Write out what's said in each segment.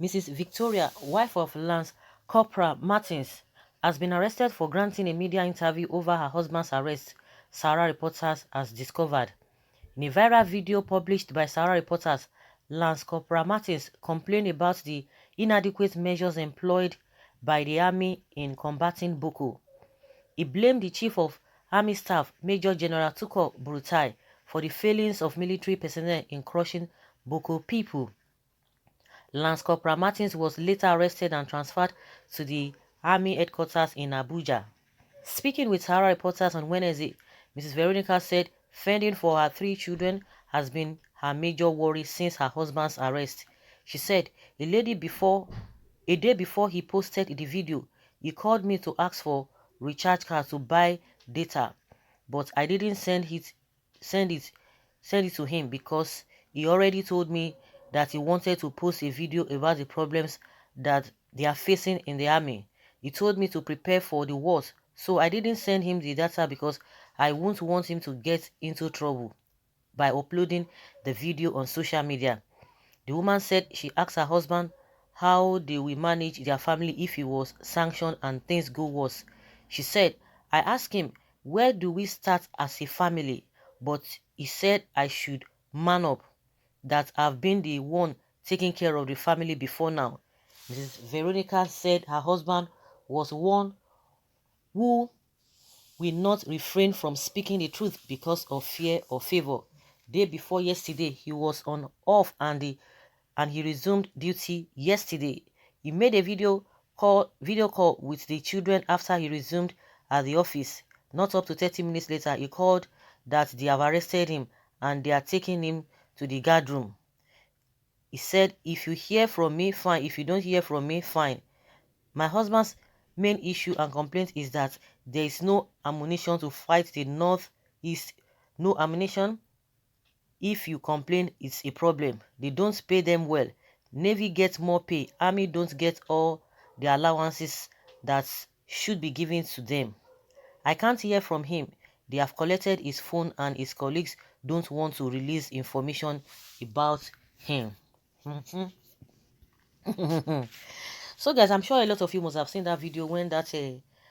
Mrs. Victoria, wife of Lance Corporal Martins, has been arrested for granting a media interview over her husband's arrest, Sahara Reporters has discovered. In a viral video published by Sahara Reporters, Lance Corporal Martins complained about the inadequate measures employed by the army in combating Boko. He blamed the Chief of Army Staff, Major General Tukur Burutai, for the failings of military personnel in crushing Boko people. Lance Corporal Martins was later arrested and transferred to the Army headquarters in Abuja. Speaking with Sahara Reporters on Wednesday, Mrs. Veronica said fending for her 3 children has been her major worry since her husband's arrest. She said, a day before he posted the video, he called me to ask for recharge card to buy data, but I didn't send it to him because he already told me that he wanted to post a video about the problems that they are facing in the army. He told me to prepare for the worst, so I didn't send him the data because I won't want him to get into trouble by uploading the video on social media. The woman said she asked her husband how they will manage their family if he was sanctioned and things go worse. She said, I asked him, where do we start as a family? But he said I should man up, that I've been the one taking care of the family before now. Mrs. Veronica said her husband was one who will not refrain from speaking the truth because of fear or favor. Day before yesterday, he was on off and he resumed duty yesterday. He made a video call with the children after he resumed at the office. Not up to 30 minutes later, he called that they have arrested him and they are taking him to the guard room. He said, if you hear from me, fine. If you don't hear from me, fine. My husband's main issue and complaint is that there is no ammunition to fight the northeast. No ammunition. If you complain, it's a problem. They don't pay them well. Navy gets more pay. Army don't get all the allowances that should be given to them. I can't hear from him. They have collected his phone and his colleagues don't want to release information about him. So guys, I'm sure a lot of you must have seen that video when that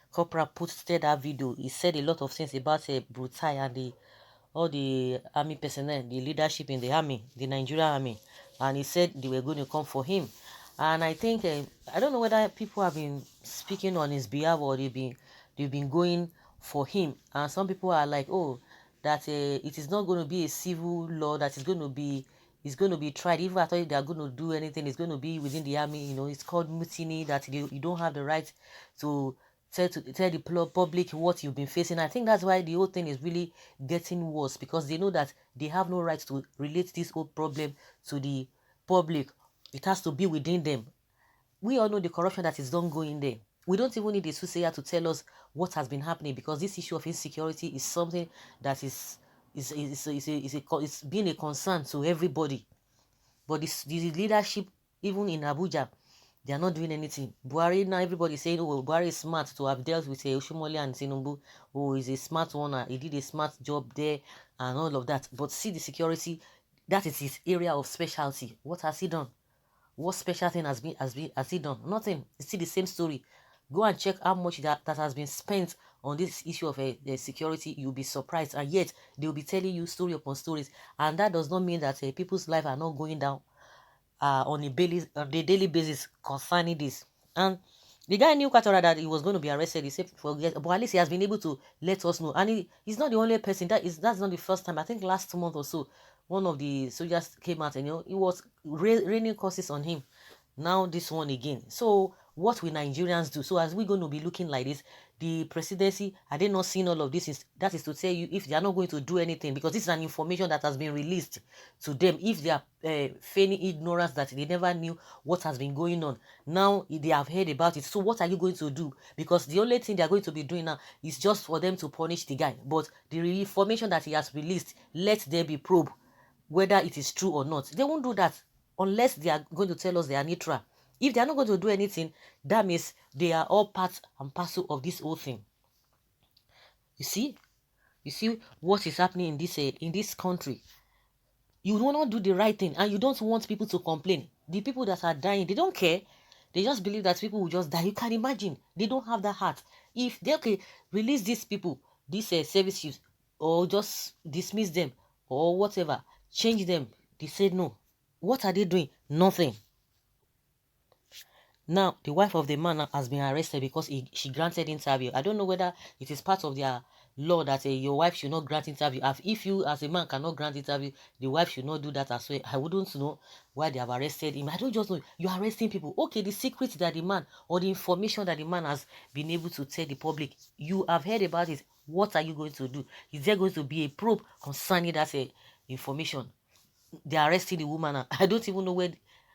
corporal posted that video. He said a lot of things about Burutai and all the army personnel, the leadership in the army, the Nigerian army, and he said they were going to come for him. And I think I don't know whether people have been speaking on his behalf or they've been going for him. And some people are like, oh, that it is not going to be a civil law that is going to be tried. Even after they are going to do anything, it's going to be within the army. You know, it's called mutiny, that you don't have the right to tell the public what you've been facing. I think that's why the whole thing is really getting worse, because they know that they have no right to relate this whole problem to the public. It has to be within them. We all know the corruption that is done going there. We don't even need a soothsayer to tell us what has been happening, because this issue of insecurity is something that is being a concern to everybody. But the leadership, even in Abuja, they are not doing anything. Buhari, now everybody is saying, oh, Buhari is smart to have dealt with Oshomole and Tinubu. Oh, he's a smart one. He did a smart job there and all of that. But see the security, that is his area of specialty. What has he done? What special thing has he done? Nothing. You see the same story. Go and check how much that has been spent on this issue of security. You'll be surprised. And yet, they'll be telling you story upon stories. And that does not mean that people's lives are not going down on a daily basis concerning this. And the guy knew quite alright that he was going to be arrested. He said, forget, but at least he has been able to let us know. And he's not the only person. That's not the first time. I think last month or so, one of the soldiers came out and it was raining curses on him. Now this one again. So what will Nigerians do? So as we're going to be looking like this, the presidency, are they not seeing all of this? That is to tell you, if they are not going to do anything, because this is an information that has been released to them, if they are feigning ignorance that they never knew what has been going on, now they have heard about it. So what are you going to do? Because the only thing they are going to be doing now is just for them to punish the guy. But the information that he has released, let there be probe whether it is true or not. They won't do that unless they are going to tell us they are neutral. If they are not going to do anything, that means they are all part and parcel of this whole thing. You see what is happening in this country. You do not do the right thing, and you don't want people to complain. The people that are dying, they don't care. They just believe that people will just die. You can imagine. They don't have that heart. If they release these people, these service chiefs, or just dismiss them, or whatever, change them, they said no. What are they doing? Nothing. Now, the wife of the man has been arrested because she granted interview. I don't know whether it is part of their law that your wife should not grant interview. If you as a man cannot grant interview, the wife should not do that as well. I wouldn't know why they have arrested him. I don't just know. You're arresting people. Okay, the secret that the man or the information that the man has been able to tell the public, you have heard about it. What are you going to do? Is there going to be a probe concerning that information? They are arresting the woman. I don't even know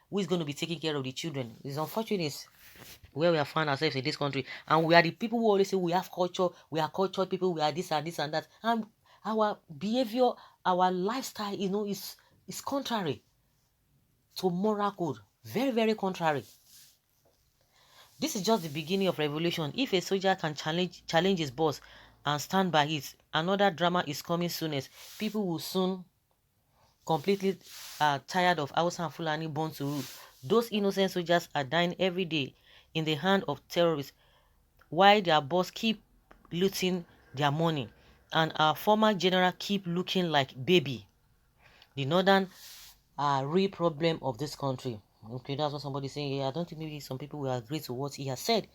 who is going to be taking care of the children. It's unfortunate where we have found ourselves in this country, and we are the people who always say we have culture, we are cultured people, we are this and this and that, and our behavior, our lifestyle, is contrary to moral code. Very, very contrary. This is just the beginning of revolution. If a soldier can challenge his boss and stand by it, another drama is coming soonest. People will soon completely tired of Hausa and Fulani born to rule. Those innocent soldiers are dying every day in the hand of terrorists, while their boss keep looting their money, and our former general keep looking like baby. The northern real problem of this country. Okay, that's what somebody saying here. I don't think maybe some people will agree to what he has said.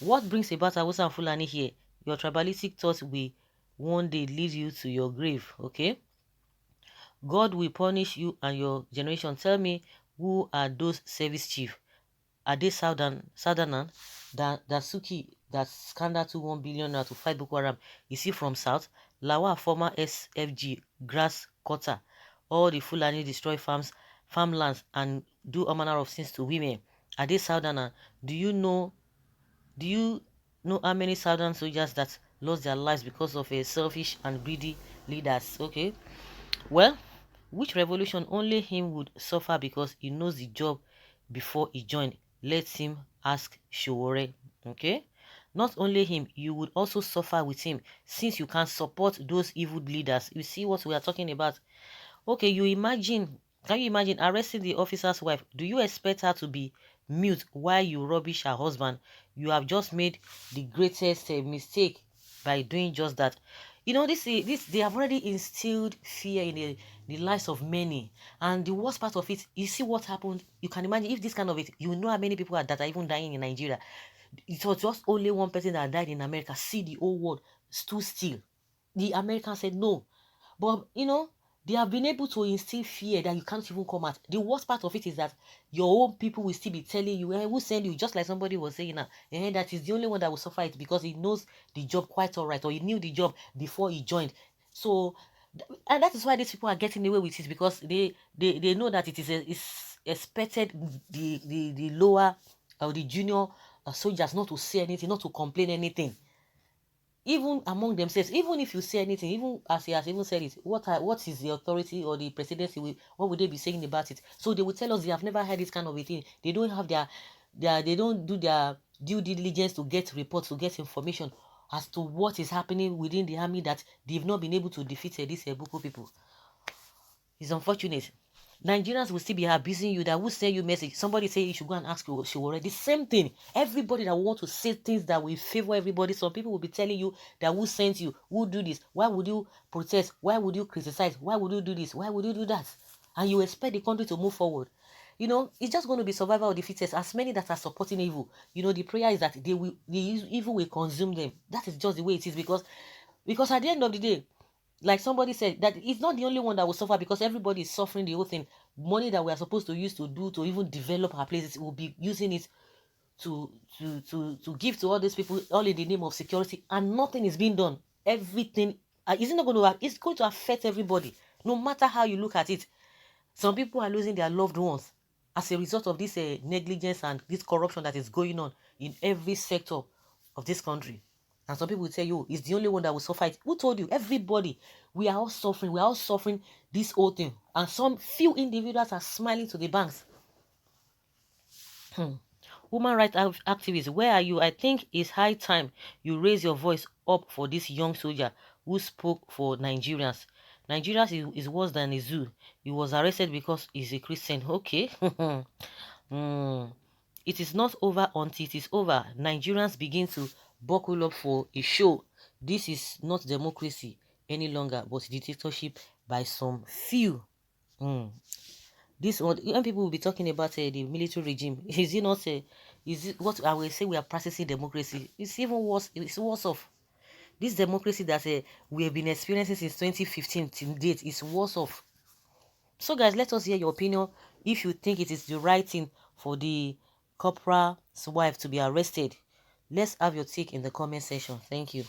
What brings about Hausa and Fulani here? Your tribalistic thoughts will one day lead you to your grave. Okay, God will punish you and your generation. Tell me, who are those service chiefs? Are they Southerner? Suki, that scandal to 1 billion to fight Boko Haram? Is he from South? Lawa, former SFG, grass cutter. All the Fulani destroy farmlands, and do all manner of things to women. Are they Southerner? Do you know how many Southern soldiers that lost their lives because of a selfish and greedy leaders? Okay. Well, which revolution? Only him would suffer because he knows the job before he joined. Let him ask Śøłđ. Okay? Not only him, you would also suffer with him, since you can support those evil leaders. You see what we are talking about? Okay, can you imagine arresting the officer's wife? Do you expect her to be mute while you rubbish her husband? You have just made the greatest mistake by doing just that. This they have already instilled fear in the lives of many, and the worst part of it, you see what happened. You can imagine if this kind of it, you know how many people that are even dying in Nigeria. It was just only one person that died in America. See, the whole world stood still. The Americans said no, but they have been able to instill fear that you can't even come out. The worst part of it is that your own people will still be telling you, who send you, just like somebody was saying now, that is the only one that will suffer it because he knows the job quite all right, or he knew the job before he joined. So, and that is why these people are getting away with it, because they know that it's expected the lower or the junior soldiers not to say anything, not to complain anything. Even among themselves, even if you say anything, even as he has even said it, what is the authority or the presidency? What would they be saying about it? So they will tell us they have never heard this kind of a thing. They don't have they don't do their due diligence to get reports, to get information as to what is happening within the army, that they've not been able to defeat these Boko people. It's unfortunate. Nigerians will still be abusing you. That will send you message. Somebody say you should go and ask Śøłđ. The same thing. Everybody that want to say things that will favor everybody. Some people will be telling you that who sent you, who do this, why would you protest, why would you criticize, why would you do this, why would you do that, and you expect the country to move forward. It's just going to be survival of the fittest. As many that are supporting evil, the prayer is that the evil will consume them. That is just the way it is, because at the end of the day, like somebody said, that it's not the only one that will suffer, because everybody is suffering the whole thing. Money that we are supposed to use to even develop our places, we'll be using it to give to all these people, all in the name of security, and nothing is being done. Everything it's going to affect everybody, no matter how you look at it. Some people are losing their loved ones as a result of this negligence and this corruption that is going on in every sector of this country. And some people will tell you, it's the only one that will suffer it. Who told you? Everybody. We are all suffering. We are all suffering this whole thing. And some few individuals are smiling to the banks. Woman rights activists, where are you? I think it's high time you raise your voice up for this young soldier who spoke for Nigerians. Nigeria is worse than a zoo. He was arrested because he's a Christian. Okay. It is not over until it is over. Nigerians begin to buckle up for a show. This is not democracy any longer, but dictatorship by some few. This one, when people will be talking about the military regime, is it not is it what I will say we are practicing democracy? It's even worse. It's worse off. This democracy that we have been experiencing since 2015 to date is worse off. So guys, let us hear your opinion. If you think it is the right thing for the corporal's wife to be arrested, let's have your take in the comment section. Thank you.